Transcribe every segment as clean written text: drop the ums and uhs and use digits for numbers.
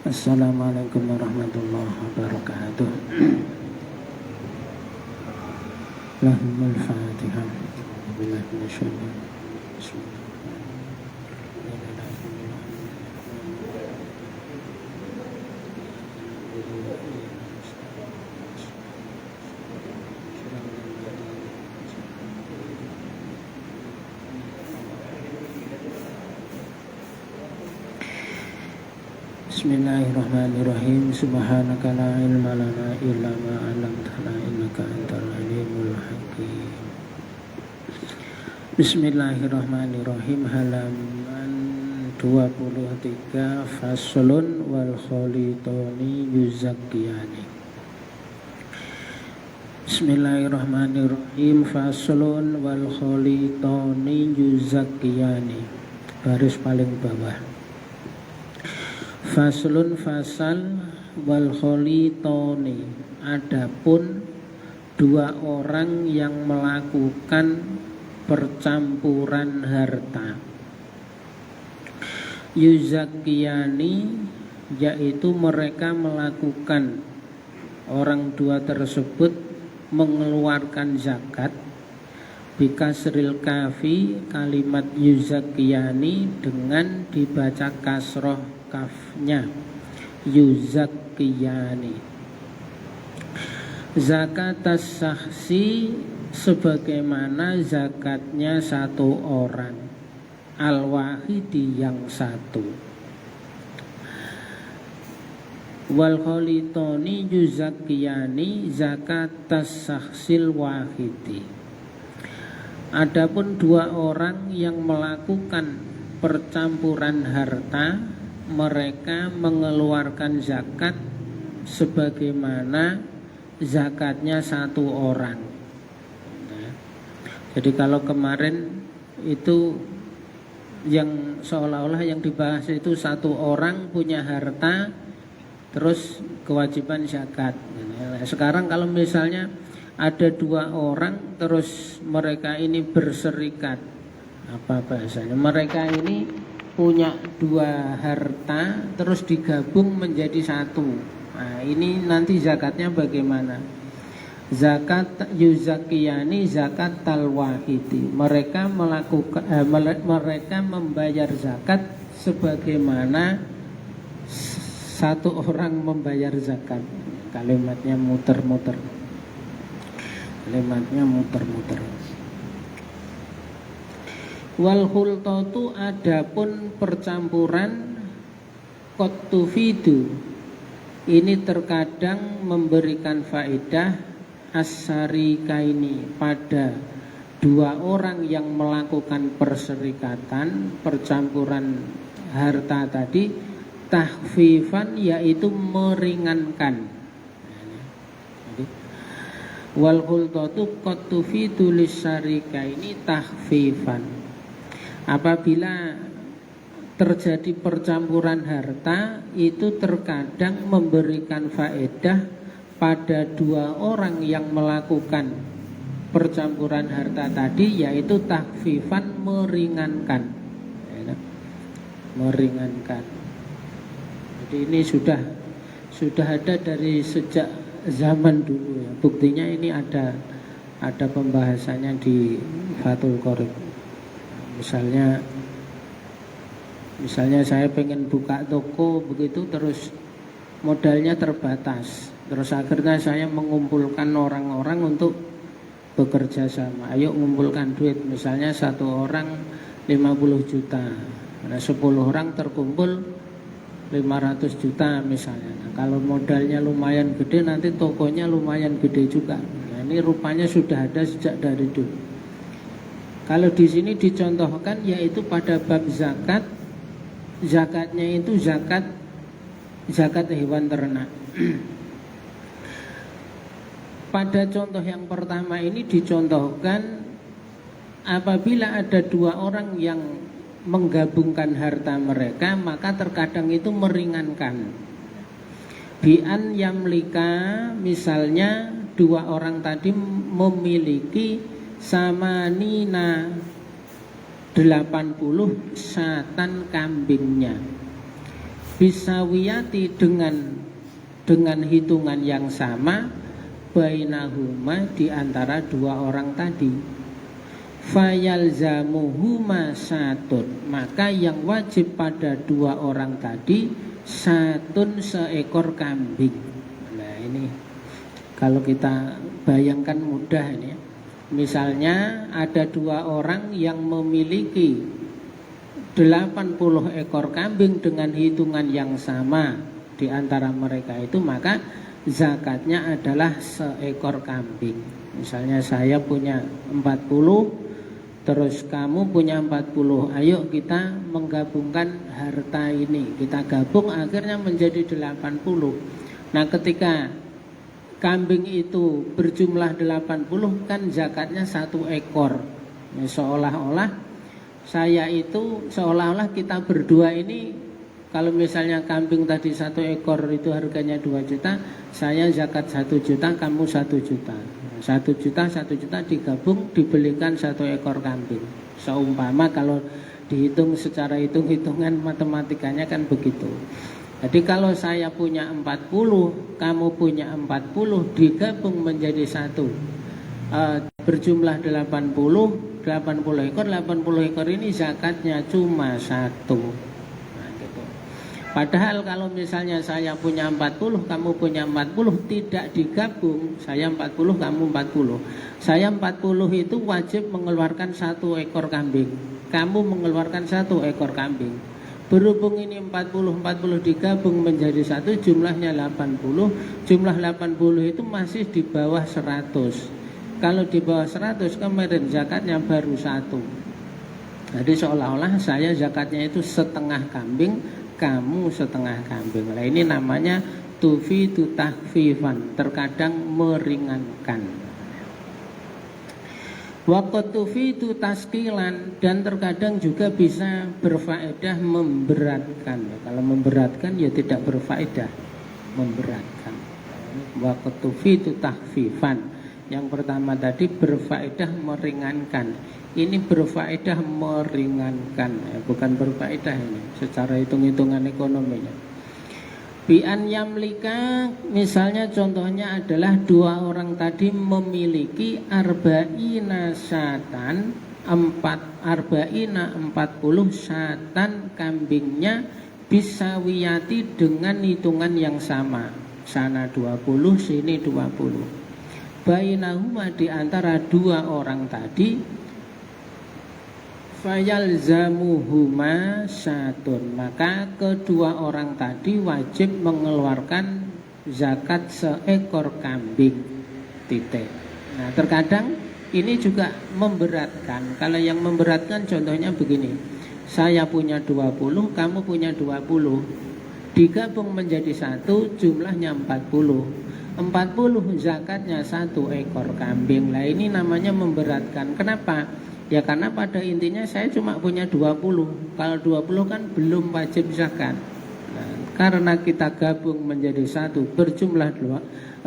Assalamualaikum warahmatullahi wabarakatuh. Lahumul Fatihah. Bismillah. Bismillahirrahmanirrahim. Subhanaka la ilma lana illa ma 'allamtana innaka antal alimul hakim. Bismillahirrahmanirrahim. Halaman 23. Faslun wal khalitoni yuzakkiyani. Bismillahirrahmanirrahim. Faslun wal khalitoni yuzakkiyani. Baris paling bawah. Faslun fasal wal khalitoni, adapun dua orang yang melakukan percampuran harta. Yuzakkiyani, yaitu mereka melakukan, orang dua tersebut mengeluarkan zakat. Bikasril kafi, kalimat yuzakkiyani dengan dibaca kasroh kafnya, yuzakkiyani. Zakat as-sakhsi, sebagaimana zakatnya satu orang, al-wahidi yang satu. Wal khalitoni yuzakkiyani zakat as-sakhsil wahidi. Adapun dua orang yang melakukan percampuran harta, mereka mengeluarkan zakat sebagaimana zakatnya satu orang. Nah, jadi kalau kemarin itu yang seolah-olah yang dibahas itu satu orang punya harta terus kewajiban zakat. Nah, sekarang kalau misalnya ada dua orang terus mereka ini berserikat, apa bahasanya? Mereka ini punya dua harta terus digabung menjadi satu. Nah, ini nanti zakatnya bagaimana? Zakat yuzakkiyani zakat talwahidi. Mereka melakukan mereka membayar zakat sebagaimana satu orang membayar zakat. Kalimatnya muter-muter. Kalimatnya muter-muter. Wal khultatu, adapun percampuran, qad tufidu, ini terkadang memberikan faedah as-syarikaini, pada dua orang yang melakukan perserikatan percampuran harta tadi, tahfifan, yaitu meringankan. Wal khultatu qad tufidu lis-syarikaini tahfifan. Apabila terjadi percampuran harta, itu terkadang memberikan faedah pada dua orang yang melakukan percampuran harta tadi, yaitu tahfifan, meringankan. Meringankan. Jadi ini sudah ada dari sejak zaman dulu ya. Buktinya ini ada pembahasannya di Fathul Qorib. Misalnya saya pengen buka toko begitu, terus modalnya terbatas, terus akhirnya saya mengumpulkan orang-orang untuk bekerja sama. Ayo mengumpulkan duit, misalnya satu orang 50 juta, nah 10 orang terkumpul 500 juta misalnya. Nah, kalau modalnya lumayan gede, nanti tokonya lumayan gede juga. Nah, ini rupanya sudah ada sejak dari dulu. Kalau di sini dicontohkan yaitu pada bab zakat, zakatnya itu zakat hewan ternak. Pada contoh yang pertama ini dicontohkan apabila ada dua orang yang menggabungkan harta mereka, maka terkadang itu meringankan. Bi'an yamlika, misalnya dua orang tadi memiliki samanina 80 satan kambingnya. bisawiyati dengan hitungan yang sama bainahuma di antara dua orang tadi. Fayalzamuhuma satun, maka yang wajib pada dua orang tadi satun, seekor kambing. Nah ini kalau kita bayangkan mudah ini ya. Misalnya ada dua orang yang memiliki 80 ekor kambing dengan hitungan yang sama di antara mereka itu, maka zakatnya adalah seekor kambing. Misalnya saya punya 40, terus kamu punya 40. Ayo kita menggabungkan harta ini. Kita gabung akhirnya menjadi 80. Nah ketika kambing itu berjumlah 80 kan zakatnya 1 ekor. Ya, seolah-olah kita berdua ini, kalau misalnya kambing tadi 1 ekor itu harganya 2 juta, saya zakat 1 juta, kamu 1 juta. 1 juta digabung dibelikan 1 ekor kambing. Seumpama kalau dihitung secara hitung-hitungan matematikanya kan begitu. Jadi kalau saya punya 40, kamu punya 40, digabung menjadi 1, berjumlah 80 ekor. 80 ekor ini zakatnya cuma 1. Nah, gitu. Padahal kalau misalnya saya punya 40, kamu punya 40, tidak digabung, saya 40, kamu 40. Saya 40 itu wajib mengeluarkan 1 ekor kambing, kamu mengeluarkan 1 ekor kambing. Berhubung ini 40 digabung menjadi 1, jumlahnya 80. Jumlah 80 itu masih di bawah 100. Kalau di bawah 100 kemarin zakatnya baru 1. Jadi seolah-olah saya zakatnya itu setengah kambing, kamu setengah kambing. Nah ini namanya tufidu tahfifan, terkadang meringankan. Waqad tufidu taskilan, dan terkadang juga bisa berfaedah memberatkan. Kalau memberatkan ya tidak berfaedah, memberatkan. Waqad tufidu tahfifan. Yang pertama tadi berfaedah meringankan. Ini berfaedah meringankan, bukan berfaedah ini secara hitung-hitungan ekonominya. Bi'an yamlika, misalnya contohnya adalah dua orang tadi memiliki arba'ina syatan, 40 syatan kambingnya bisawiyati dengan hitungan yang sama. Sana 20, sini 20. Bainahuma di antara dua orang tadi fayalzamuhuma syatun, maka kedua orang tadi wajib mengeluarkan zakat seekor kambing. Titik. Nah terkadang ini juga memberatkan. Kalau yang memberatkan contohnya begini, saya punya 20, kamu punya 20, digabung menjadi 1, jumlahnya 40. 40 zakatnya 1 ekor kambing. Lah ini namanya memberatkan. Kenapa? Ya karena pada intinya saya cuma punya 20. Kalau 20 kan belum wajib zakat. Nah, karena kita gabung menjadi 1 berjumlah 40,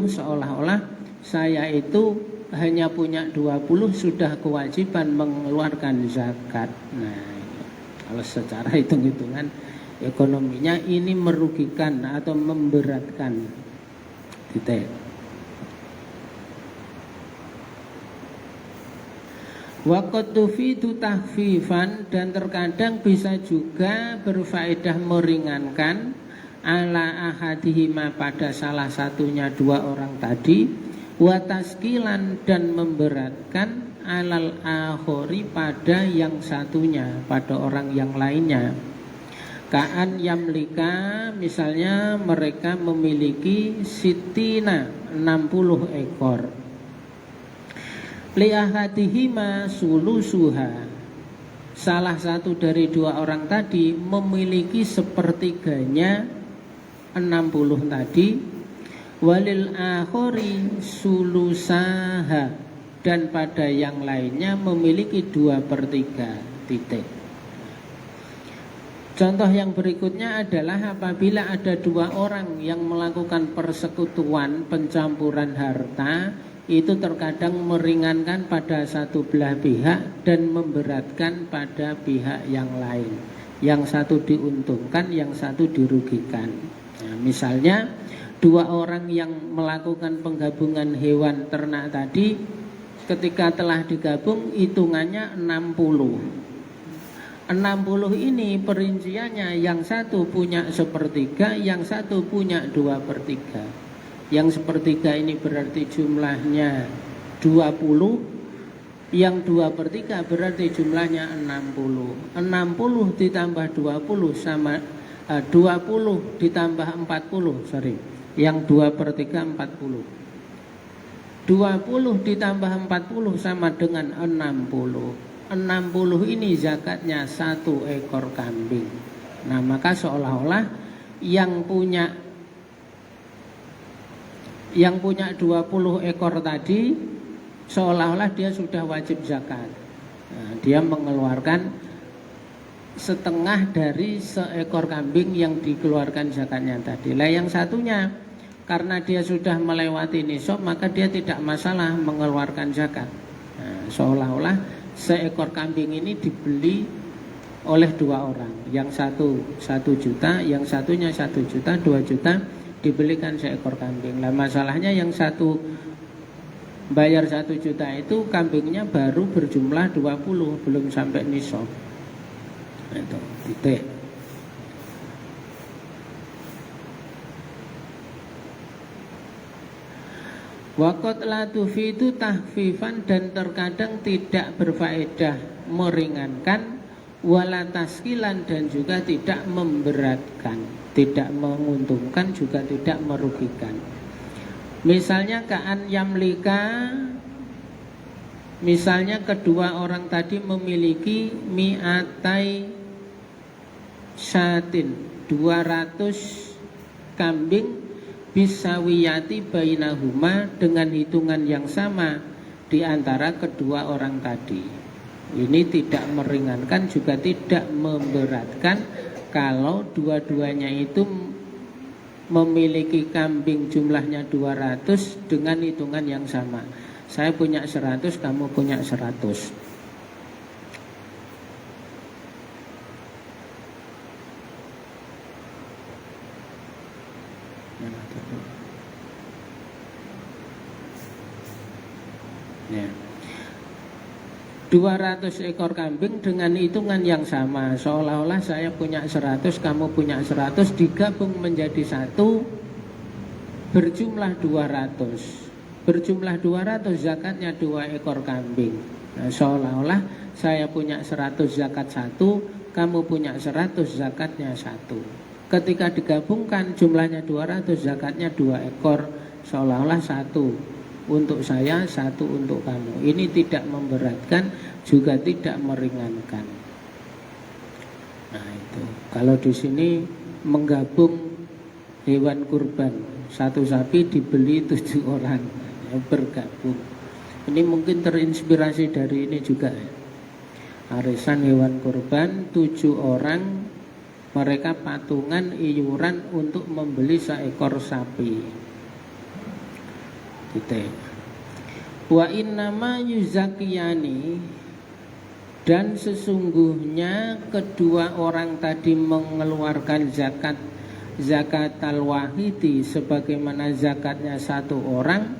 seolah-olah saya itu hanya punya 20 sudah kewajiban mengeluarkan zakat. Nah, kalau secara hitung-hitungan ekonominya ini merugikan atau memberatkan. Titik. Waqad tufidu tahfifan, dan terkadang bisa juga berfaedah meringankan ala ahadihima pada salah satunya dua orang tadi, wa taskilan dan memberatkan alal akhori pada yang satunya, pada orang yang lainnya. Ka'an yamlika, misalnya mereka memiliki sitina 60 ekor. Liahadihima sulusuha, salah satu dari dua orang tadi memiliki sepertiganya 60 tadi. Walil akhori sulusaha, dan pada yang lainnya memiliki 2/3. Titik. Contoh yang berikutnya adalah apabila ada dua orang yang melakukan persekutuan pencampuran harta, itu terkadang meringankan pada satu belah pihak dan memberatkan pada pihak yang lain. Yang satu diuntungkan, yang satu dirugikan. Nah, misalnya 2 orang yang melakukan penggabungan hewan ternak tadi, ketika telah digabung hitungannya 60. 60 ini perinciannya, yang satu punya 1/3, yang satu punya 2/3. Yang 1/3 ini berarti jumlahnya 20, yang 2/3 berarti jumlahnya 60. 60 ditambah 20 sama 20 ditambah 40, sorry. Yang 2/3 40. 20 ditambah 40 sama dengan 60. 60 ini zakatnya 1 ekor kambing. Nah, maka seolah-olah yang punya 20 ekor tadi seolah-olah dia sudah wajib zakat. Nah, dia mengeluarkan setengah dari seekor kambing yang dikeluarkan zakatnya tadi. Lah yang satunya karena dia sudah melewati nisab, maka dia tidak masalah mengeluarkan zakat. Nah, seolah-olah seekor kambing ini dibeli oleh 2 orang. Yang satu 1 juta, yang satunya 1 juta, 2 juta dibelikan seekor kambing. Lah masalahnya yang satu bayar 1 juta itu kambingnya baru berjumlah 20, belum sampai nisab. Itu titik. Waqat la tufidu tahfifan, dan terkadang tidak berfaedah meringankan, wala taskilan dan juga tidak memberatkan, tidak menguntungkan juga tidak merugikan. Misalnya ka'an yamlika, misalnya kedua orang tadi memiliki mi'atai syatin, 200 kambing, bisawiyati bainahuma, dengan hitungan yang sama di antara kedua orang tadi. Ini tidak meringankan juga tidak memberatkan kalau dua-duanya itu memiliki kambing jumlahnya 200 dengan hitungan yang sama. Saya punya 100, kamu punya 100. Ya. 200 ekor kambing dengan hitungan yang sama, seolah-olah saya punya 100, kamu punya 100, digabung menjadi 1 berjumlah 200. Berjumlah 200 zakatnya 2 ekor kambing. Nah, seolah-olah saya punya 100 zakat 1, kamu punya 100 zakatnya 1. Ketika digabungkan jumlahnya 200, zakatnya 2 ekor, seolah-olah 1 untuk saya, 1 untuk kamu. Ini tidak memberatkan juga tidak meringankan. Nah, itu kalau di sini menggabung hewan kurban, 1 sapi dibeli 7 orang, ya, bergabung. Ini mungkin terinspirasi dari ini juga, arisan hewan kurban 7 orang, mereka patungan iuran untuk membeli seekor sapi. Wa innama yuzakiyani, dan sesungguhnya kedua orang tadi mengeluarkan zakat al-wahidi sebagaimana zakatnya 1 orang,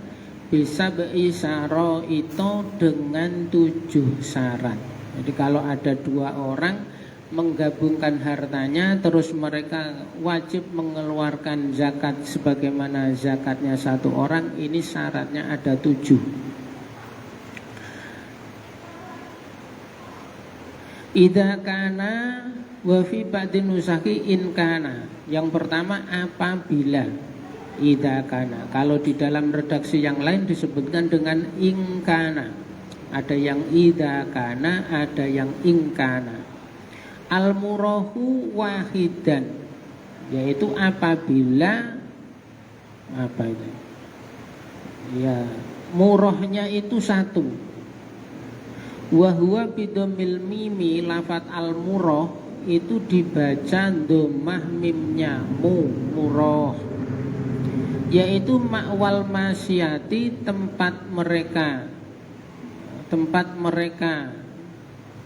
bisa beisaro itu dengan 7 syarat. Jadi kalau ada 2 orang menggabungkan hartanya, terus mereka wajib mengeluarkan zakat sebagaimana zakatnya 1 orang, ini syaratnya ada 7. Idza kana wa fi ba'din nusaki in kana. Yang pertama apabila, idza kana. Kalau di dalam redaksi yang lain disebutkan dengan in kana. Ada yang idza kana, ada yang in kana. Al-murahu wahidan, yaitu apabila apa itu? Ya, murahnya itu 1. Wa huwa bidomil mimi, lafat al-murah itu dibaca dhammah mimnya murah, yaitu ma'wal masyati, tempat mereka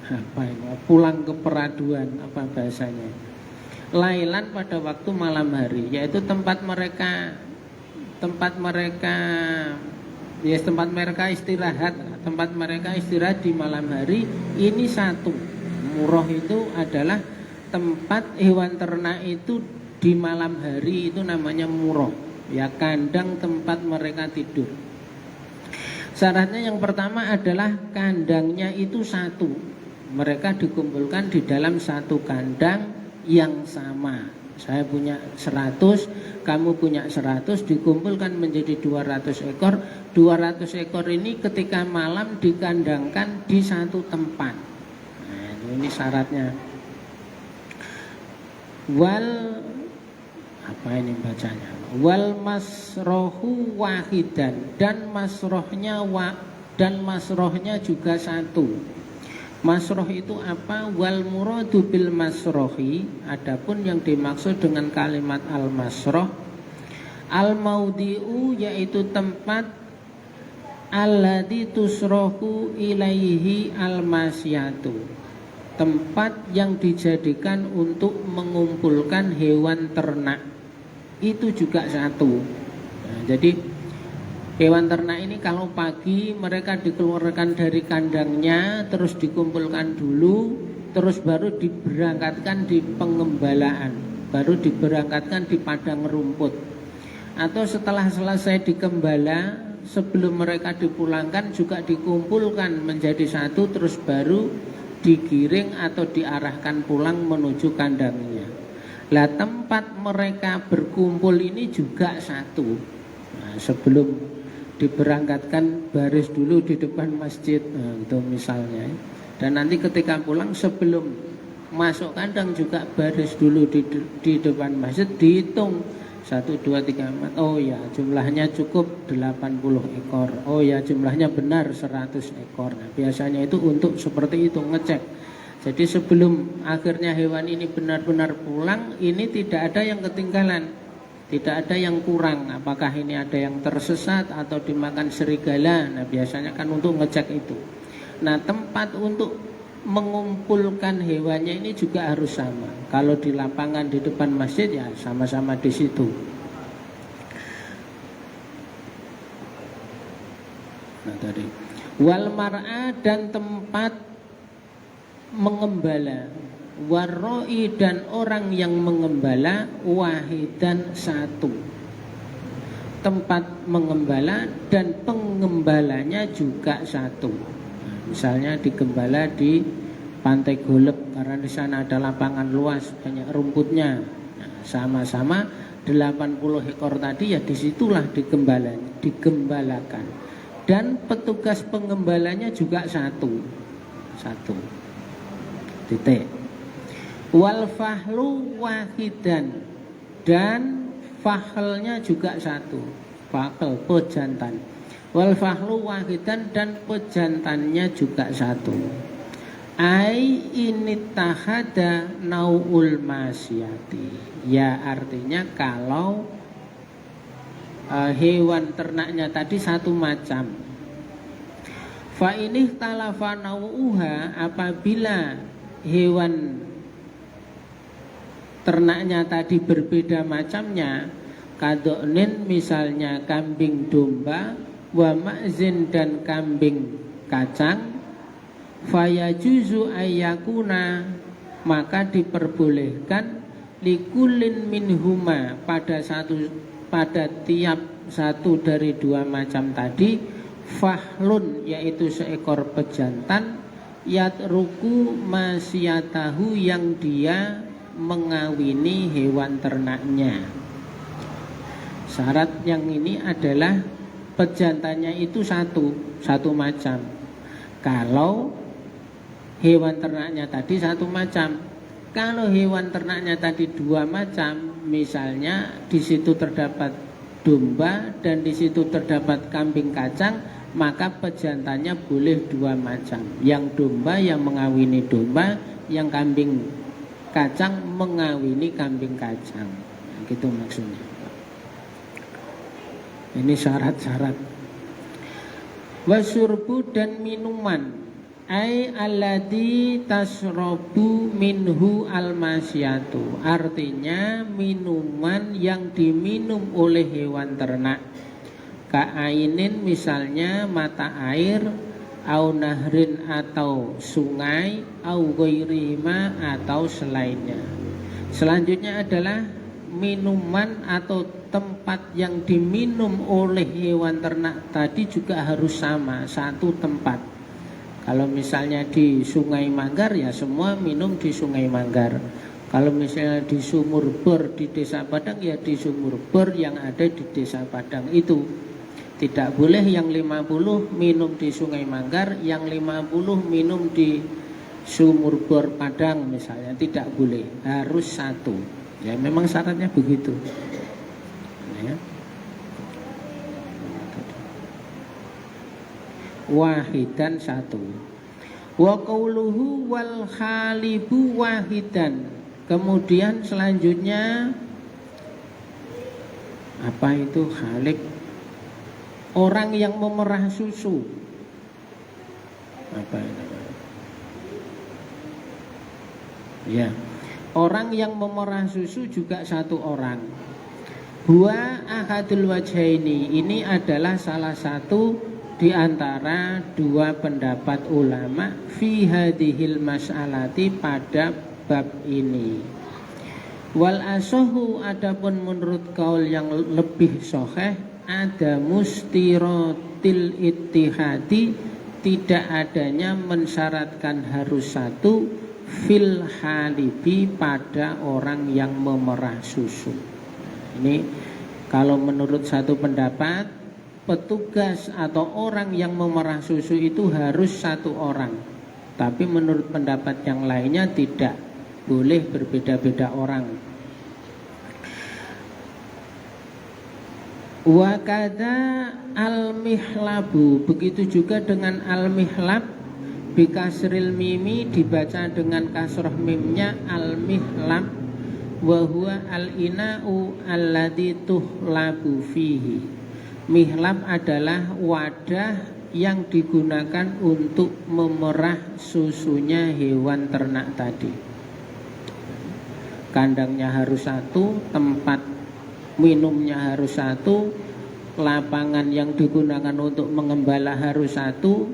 apa ini, pulang ke peraduan, apa bahasanya, lailan pada waktu malam hari, yaitu tempat mereka istirahat, tempat mereka istirahat di malam hari ini satu. Muroh itu adalah tempat hewan ternak itu di malam hari, itu namanya muroh, ya, kandang tempat mereka tidur. Syaratnya yang pertama adalah kandangnya itu satu, mereka dikumpulkan di dalam satu kandang yang sama. Saya punya 100, kamu punya 100, dikumpulkan menjadi 200 ekor. 200 ekor ini ketika malam dikandangkan di satu tempat. Nah, ini syaratnya. Apa ini bacanya? Wal masrohu wahidan, dan masrohnya juga satu. Masroh itu apa? Wal muradu bil masrohi, adapun yang dimaksud dengan kalimat al masroh, al maudi'u, yaitu tempat alladzi tusrohu ilaihi al masyatu, tempat yang dijadikan untuk mengumpulkan hewan ternak, itu juga satu. Nah, jadi hewan ternak ini kalau pagi mereka dikeluarkan dari kandangnya, terus dikumpulkan dulu, terus baru diberangkatkan di pengembalaan, baru diberangkatkan di padang rumput. Atau setelah selesai dikembala, sebelum mereka dipulangkan juga dikumpulkan menjadi satu, terus baru digiring atau diarahkan pulang menuju kandangnya. Lah, tempat mereka berkumpul ini juga satu. Nah, sebelum diberangkatkan baris dulu di depan masjid, nah, itu misalnya. Dan nanti ketika pulang sebelum masuk kandang juga baris dulu di depan masjid, dihitung 1, 2, 3, 4. Oh ya, jumlahnya cukup 80 ekor. Oh ya, jumlahnya benar 100 ekor. Nah, biasanya itu untuk seperti itu, ngecek. Jadi sebelum akhirnya hewan ini benar-benar pulang, ini tidak ada yang ketinggalan, tidak ada yang kurang. Apakah ini ada yang tersesat atau dimakan serigala? Nah, biasanya kan untuk ngecek itu. Nah, tempat untuk mengumpulkan hewannya ini juga harus sama. Kalau di lapangan di depan masjid, ya sama-sama di situ. Nah, tadi wal mar'a, dan tempat mengembala, warroi, dan orang yang mengembala, wahidan, satu. Tempat mengembala dan pengembalanya juga satu. Nah, misalnya digembala di Pantai Golep karena di sana ada lapangan luas, banyak rumputnya. Nah, sama-sama 80 ekor tadi, ya disitulah digembalakan. Dan petugas pengembalanya juga satu. Titik. Wal fahlu wahidan, dan fahlnya juga satu. Fahl, pejantan. Wal fahlu wahidan, dan pejantannya juga satu. Ai initahada nau'ul masyati, ya artinya kalau hewan ternaknya tadi satu macam. Fa inih talafa nau'uha, apabila hewan ternaknya tadi berbeda macamnya, kadoknin misalnya kambing domba, wa ma'zin dan kambing kacang, fayajuzu ayyakuna, maka diperbolehkan likulin minhuma, pada tiap satu dari dua macam tadi, fahlun, yaitu seekor pejantan, yatruku masyatahu, yang dia mengawini hewan ternaknya. Syarat yang ini adalah pejantannya itu satu macam. Kalau hewan ternaknya tadi satu macam, kalau hewan ternaknya tadi dua macam, misalnya di situ terdapat domba dan di situ terdapat kambing kacang, maka pejantannya boleh dua macam. Yang domba yang mengawini domba, yang kambing kacang mengawini kambing kacang. Nah, gitu maksudnya. Ini syarat-syarat. Wasyurbu, dan minuman. Ai alladzi tasrobu minhu almasyatu. Artinya minuman yang diminum oleh hewan ternak. Ka'ainin misalnya mata air, au nahrin atau sungai, au ghairihima atau selainnya. Selanjutnya adalah minuman atau tempat yang diminum oleh hewan ternak tadi juga harus sama, satu tempat. Kalau misalnya di Sungai Manggar ya semua minum di Sungai Manggar. Kalau misalnya di sumur bor di Desa Padang ya di sumur bor yang ada di Desa Padang itu. Tidak boleh yang 50 minum di Sungai Manggar, yang 50 minum di sumur bor Padang misalnya, tidak boleh, harus satu. Ya memang syaratnya begitu. Ya. Wahidan satu. Wa qauluhu wal khalibu wahidan. Kemudian selanjutnya apa itu khalib? Orang yang memerah susu. Apa itu? Ya. Orang yang memerah susu juga satu orang. Huwa ahadul wajhaini. Ini adalah salah satu di antara dua pendapat ulama fi hadhil mas'alati pada bab ini. Wal asohu, adapun menurut kaul yang lebih sahih, ada mustiratil ittihadi, tidak adanya mensyaratkan harus satu fil halibi pada orang yang memerah susu. Ini kalau menurut satu pendapat, petugas atau orang yang memerah susu itu harus satu orang. Tapi menurut pendapat yang lainnya tidak, boleh berbeda-beda orang. Wa kadza al-mihlabu, begitu juga dengan al-mihlab bikasril mimi, dibaca dengan kasrah mimnya al-mihlab, wa huwa al-ina'u alladzi tuhlabu fihi. Mihlab adalah wadah yang digunakan untuk memerah susunya hewan ternak tadi. Kandangnya harus satu, tempat minumnya harus satu, lapangan yang digunakan untuk mengembala harus satu,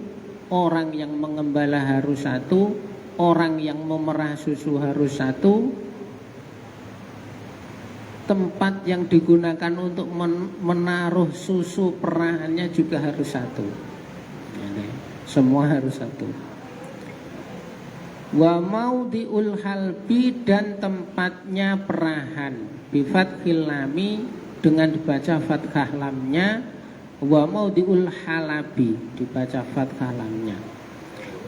orang yang mengembala harus satu, orang yang memerah susu harus satu, tempat yang digunakan untuk menaruh susu perahannya juga harus satu. Semua harus satu. Wa maudhi'ul halbi, dan tempatnya perahan bi fathil lami, dengan dibaca fathah lamnya. Wa maudhi'ul halabi, dibaca fathah lamnya.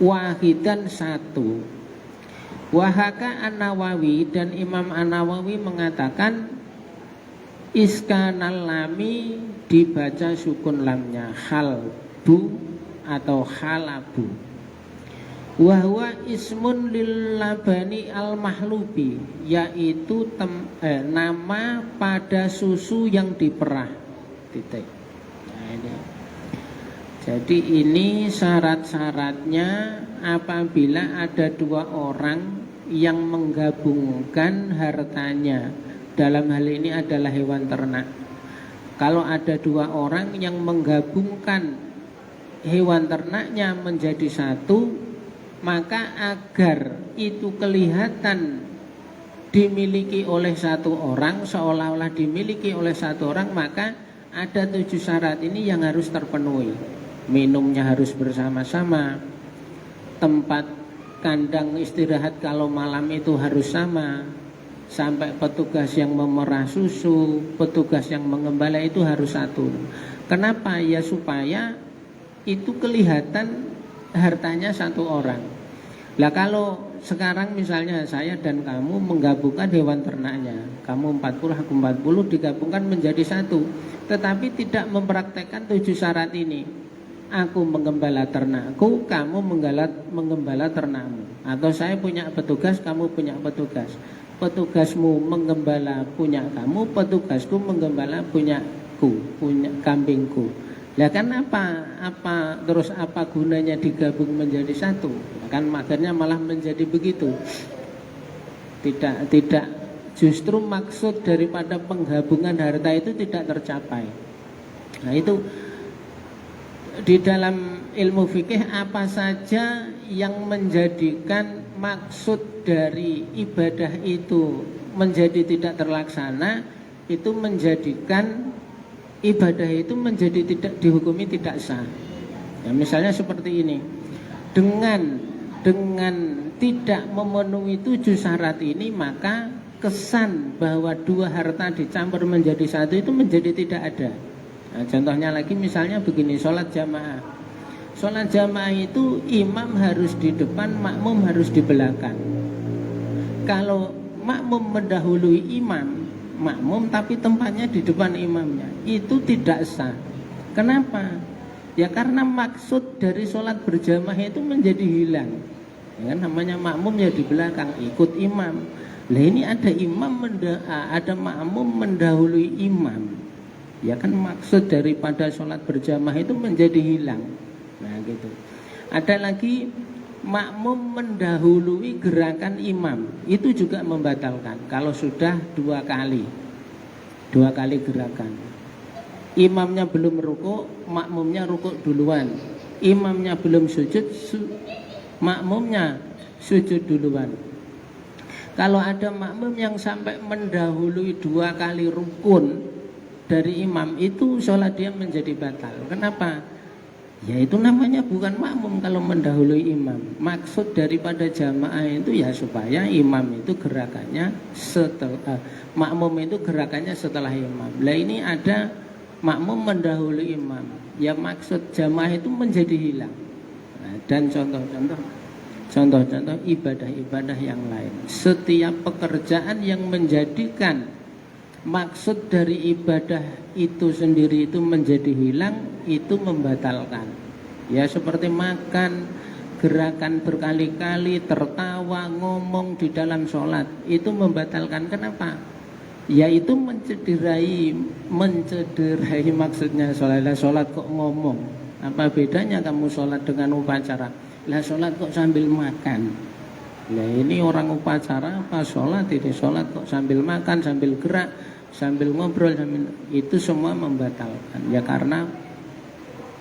Wahidan satu. Wahaka An-Nawawi, dan Imam An-Nawawi mengatakan iskanal lami dibaca sukun lamnya, halbu atau halabu. Wahwa ismun lil labani al mahlubi, yaitu nama pada susu yang diperah. Titik. Nah, ini. Jadi ini syarat-syaratnya apabila ada dua orang yang menggabungkan hartanya. Dalam hal ini adalah hewan ternak. Kalau ada dua orang yang menggabungkan hewan ternaknya menjadi satu, maka agar itu kelihatan dimiliki oleh satu orang, seolah-olah dimiliki oleh satu orang, maka ada 7 syarat ini yang harus terpenuhi. Minumnya harus bersama-sama, tempat kandang istirahat kalau malam itu harus sama, sampai petugas yang memerah susu, petugas yang mengembala itu harus satu. Kenapa? Ya supaya itu kelihatan hartanya satu orang. Lah kalau sekarang misalnya saya dan kamu menggabungkan hewan ternaknya, kamu 40, aku 40, digabungkan menjadi satu, tetapi tidak mempraktekkan 7 syarat ini. Aku menggembala ternakku, kamu menggembala ternakmu. Atau saya punya petugas, kamu punya petugas. Petugasmu menggembala punya kamu, petugasku menggembala punya kambingku. Lah kan terus apa gunanya digabung menjadi satu? Kan makanya malah menjadi begitu. Tidak justru maksud daripada penggabungan harta itu tidak tercapai. Nah, itu di dalam ilmu fikih apa saja yang menjadikan maksud dari ibadah itu menjadi tidak terlaksana, itu menjadikan ibadah itu menjadi tidak dihukumi tidak sah. Ya, misalnya seperti ini, dengan tidak memenuhi 7 syarat ini, maka kesan bahwa dua harta dicampur menjadi satu itu menjadi tidak ada. Nah, contohnya lagi misalnya begini, sholat jamaah. Sholat jamaah itu imam harus di depan, makmum harus di belakang. Kalau makmum mendahului makmum tapi tempatnya di depan imamnya, itu tidak sah. Kenapa? Ya karena maksud dari sholat berjamaah itu menjadi hilang. Ya kan, namanya makmum ya di belakang ikut imam. Lah ini ada makmum mendahului imam. Ya kan maksud daripada sholat berjamaah itu menjadi hilang. Nah gitu. Ada lagi makmum mendahului gerakan imam, itu juga membatalkan. Kalau sudah dua kali gerakan, imamnya belum rukuk, makmumnya rukuk duluan. Imamnya belum sujud, makmumnya sujud duluan. Kalau ada makmum yang sampai mendahului 2 kali rukun dari imam, itu sholat dia menjadi batal. Kenapa? Ya itu namanya bukan makmum kalau mendahului imam. Maksud daripada jamaah itu ya supaya imam itu gerakannya setelah makmum itu gerakannya setelah imam. Lah ini ada makmum mendahului imam, ya maksud jamaah itu menjadi hilang. Nah, dan contoh-contoh ibadah-ibadah yang lain. Setiap pekerjaan yang menjadikan maksud dari ibadah itu sendiri itu menjadi hilang, itu membatalkan. Ya seperti makan, gerakan berkali-kali, tertawa, ngomong di dalam sholat, itu membatalkan. Kenapa? Ya itu mencederai maksudnya sholat. Sholat kok ngomong? Apa bedanya kamu sholat dengan upacara? Lah sholat kok sambil makan? Nah ini orang upacara apa sholat? Ini sholat kok sambil makan, sambil gerak, sambil ngobrol, itu semua membatalkan. Ya karena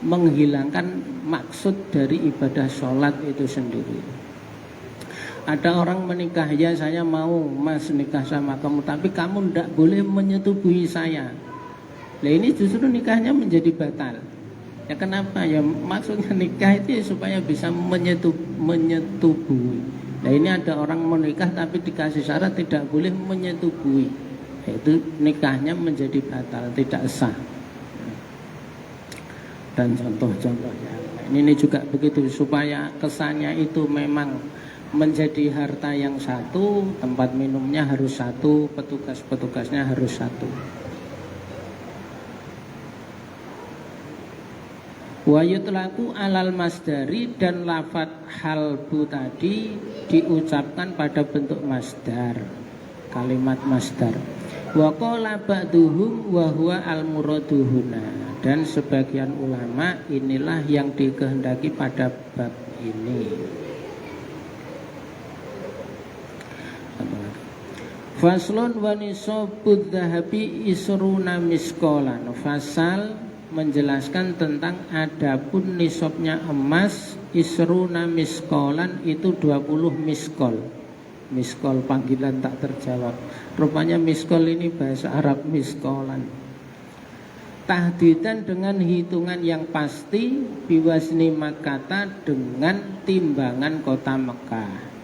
menghilangkan maksud dari ibadah sholat itu sendiri. Ada orang menikah, ya saya mau mas nikah sama kamu, tapi kamu tidak boleh menyetubuhi saya. Nah ini justru nikahnya menjadi batal. Ya kenapa? Ya maksudnya nikah itu ya supaya bisa menyetubuhi. Nah ini ada orang menikah tapi dikasih syarat tidak boleh menyetubuhi, itu nikahnya menjadi batal, tidak sah. Dan contoh-contohnya ini juga begitu, supaya kesannya itu memang menjadi harta yang satu, tempat minumnya harus satu, petugas-petugasnya harus satu. Wa yutlaku alal masdari, dan lafadz halbu tadi diucapkan pada bentuk masdar, kalimat masdar. Wa qala ba'duhum wa huwa al-muraduhuna, dan sebagian ulama inilah yang dikehendaki pada bab ini. Faslun wa nisabud dhahabi isruna miskolan. Fasal menjelaskan tentang adapun nisabnya emas isruna miskolan, itu 20 miskol. Miskol panggilan tak terjawab. Rupanya miskol ini bahasa Arab miskolan. Tahdidan dengan hitungan yang pasti, biwasni Makkah dengan timbangan kota Mekah.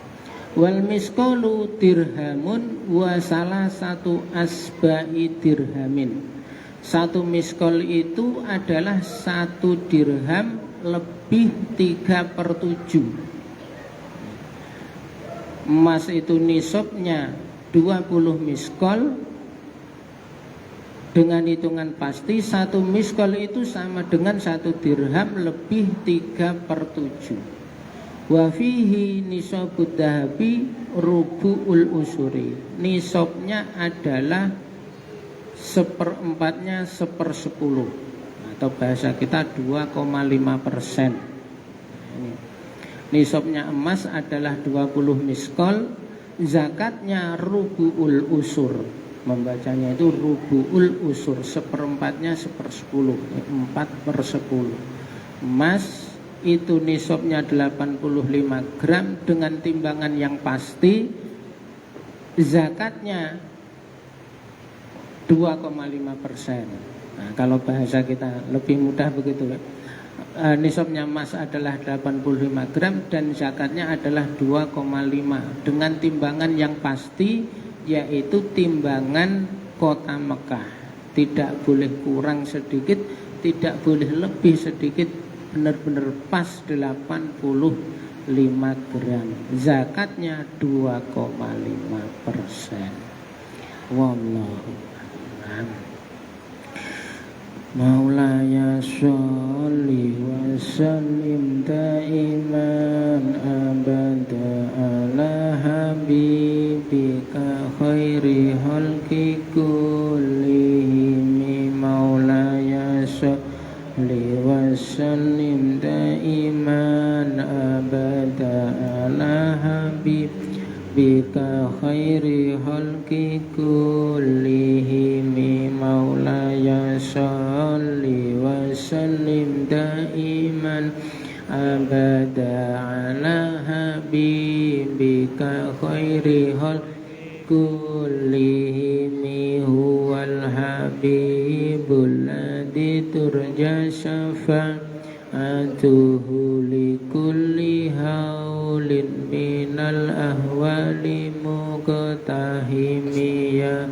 Wal miskolu dirhamun wa salah satu asba'i dirhamin. Satu miskol itu adalah 1 dirham lebih 3/7. Emas itu nisabnya 20 miskol. Dengan hitungan pasti 1 miskol itu sama dengan 1 dirham lebih 3/7. Wa fihi nisabud dahabi rubu'ul usuri. Nisabnya adalah 1/4-nya 1/10. Nah, atau bahasa kita 2,5%. Ini. Nisabnya emas adalah 20 miskol, zakatnya rubu'ul usur. Membacanya itu rubu'ul usur, seperempatnya 1/10, 4/10. Emas itu nisabnya 85 gram dengan timbangan yang pasti, zakatnya 2,5%. Nah, kalau bahasa kita lebih mudah begitu ya. Nisabnya emas adalah 85 gram dan zakatnya adalah 2,5 dengan timbangan yang pasti, yaitu timbangan kota Mekah. Tidak boleh kurang sedikit, tidak boleh lebih sedikit, benar-benar pas 85 gram. Zakatnya 2,5%. Wallahu a'lam. Maulaya sholli wa sallim daiman abada ala habibika khairi khalqi kullihim. Maulaya sholli wa sallim daiman abada ala habibika khairi khalqi kullihim. Maulaya sholli wa sallim daiman abada ala habibika khairi khalqi kullihim. Huwal habibul ladzi turja syafa'atuhu likulli haulin minal ahwali muqtahimi. Ya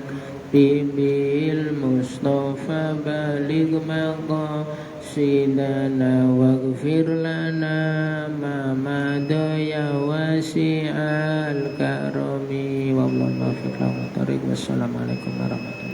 Bibil Mustafa baligh maqasidana waghfir lana ma madaya wasi'al karami. Wassalamualaikum warahmatullahi wabarakatuh.